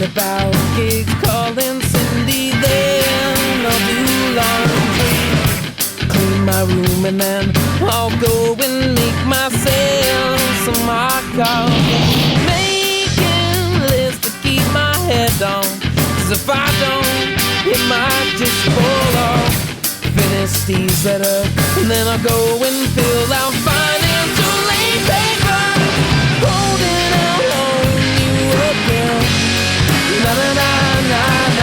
about gigs, calling Cindy, then I'll do laundry, clean my room, and then I'll go and make myself some hot coffee. Making lists to keep my head on, 'cause if I don't, it might just fall off. Finish these letters, and then I'll go and fill out finance.